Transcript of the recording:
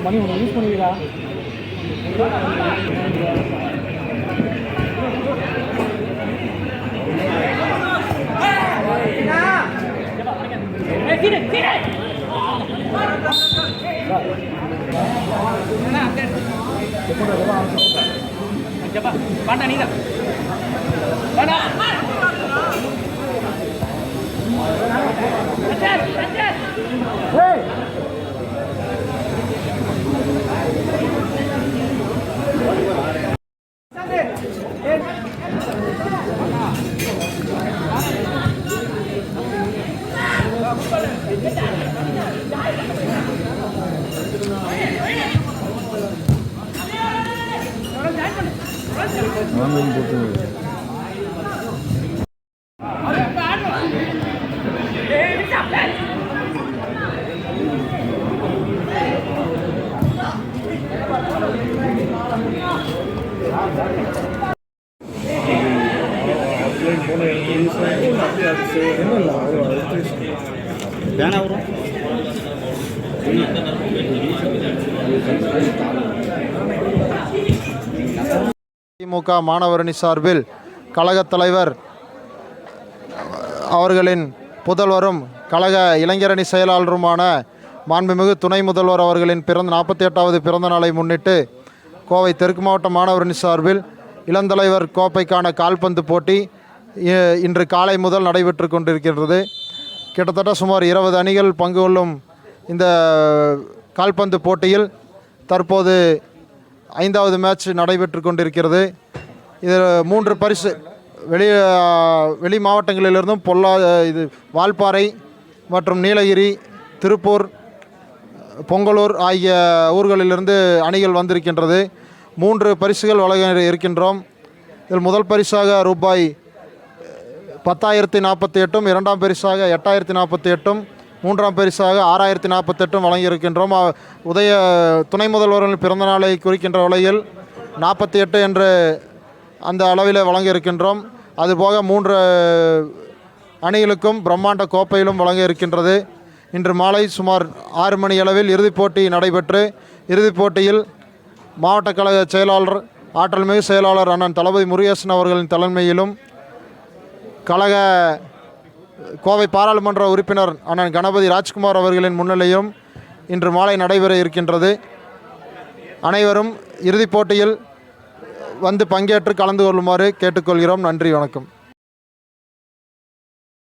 மணி ஒன்று யூஸ் பண்ணுவீங்களா? திமுக மாணவரணி சார்பில் கழகத் தலைவர் அவர்களின் புதல்வரும் கழக இளைஞரணி செயலாளருமான மாண்புமிகு துணை முதல்வர் அவர்களின் 48வது பிறந்த நாளை முன்னிட்டு கோவை தெற்கு மாவட்ட மாணவரணி சார்பில் இளந்தலைவர் கோப்பைக்கான கால்பந்து போட்டி இன்று காலை முதல் நடைபெற்று கொண்டிருக்கின்றது. கிட்டத்தட்ட சுமார் 20 அணிகள் பங்கு கொள்ளும் இந்த கால்பந்து போட்டியில் தற்போது 5வது மேட்ச் நடைபெற்று கொண்டிருக்கிறது. இது 3 பரிசு வெளி மாவட்டங்களிலிருந்தும் வால்பாறை மற்றும் நீலகிரி, திருப்பூர், பொங்கலூர் ஆகிய ஊர்களிலிருந்து அணிகள் வந்திருக்கின்றது. 3 பரிசுகள் வழங்க இருக்கின்றோம். இதில் முதல் பரிசாக ரூபாய் 10,048, இரண்டாம் பரிசாக 8,048, மூன்றாம் பரிசாக 6,048 வழங்கியிருக்கின்றோம். துணை முதல்வர்களின் பிறந்த நாளை குறிக்கின்ற வகையில் 48 என்று அந்த அளவில் வழங்கியிருக்கின்றோம். அதுபோக 3 அணிகளுக்கும் பிரம்மாண்ட கோப்பையிலும் வழங்க இருக்கின்றது. இன்று மாலை சுமார் 6 மணி அளவில் இறுதிப் போட்டி நடைபெற்று இறுதிப் போட்டியில் மாவட்ட கழக செயலாளர் ஆற்றல்மிகு செயலாளர் அண்ணன் தளபதி முருகேசன் அவர்களின் தலைமையிலும் கழக கோவை பாராளுமன்ற உறுப்பினர் அண்ணன் கணபதி ராஜ்குமார் அவர்களின் முன்னிலையும் இன்று மாலை நடைபெற இருக்கின்றது. அனைவரும் இறுதிப் போட்டியில் வந்து பங்கேற்று கலந்து கொள்ளுமாறு கேட்டுக்கொள்கிறோம். நன்றி, வணக்கம்.